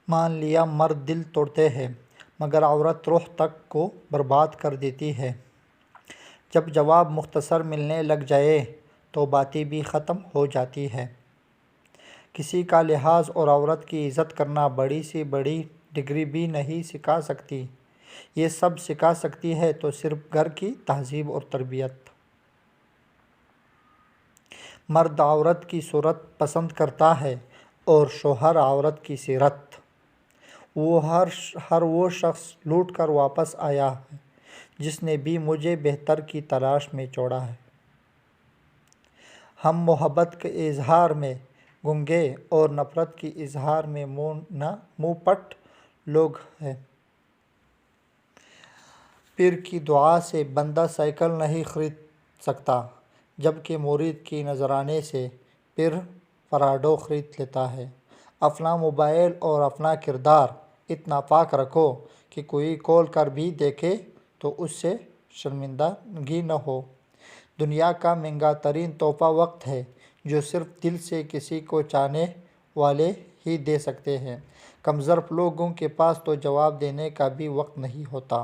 مان لیا مرد دل توڑتے ہیں مگر عورت روح تک کو برباد کر دیتی ہے۔ جب جواب مختصر ملنے لگ جائے تو باتیں بھی ختم ہو جاتی ہے۔ کسی کا لحاظ اور عورت کی عزت کرنا بڑی سی بڑی ڈگری بھی نہیں سکھا سکتی۔ یہ سب سکھا سکتی ہے تو صرف گھر کی تہذیب اور تربیت۔ مرد عورت کی صورت پسند کرتا ہے اور شوہر عورت کی سیرت۔ ہر وہ شخص لوٹ کر واپس آیا ہے جس نے بھی مجھے بہتر کی تلاش میں چھوڑا ہے۔ ہم محبت کے اظہار میں گونگے اور نفرت کے اظہار میں منہ پٹ لوگ ہیں۔ پیر کی دعا سے بندہ سائیکل نہیں خرید سکتا جبکہ مرید کے نذرانے سے پیر پراڈو خرید لیتا ہے۔ اپنا موبائل اور اپنا کردار اتنا پاک رکھو کہ کوئی کھول کر بھی دیکھے تو اس سے شرمندگی نہ ہو۔ دنیا کا مہنگا ترین تحفہ وقت ہے جو صرف دل سے کسی کو چاہنے والے ہی دے سکتے ہیں۔ کم ظرف لوگوں کے پاس تو جواب دینے کا بھی وقت نہیں ہوتا۔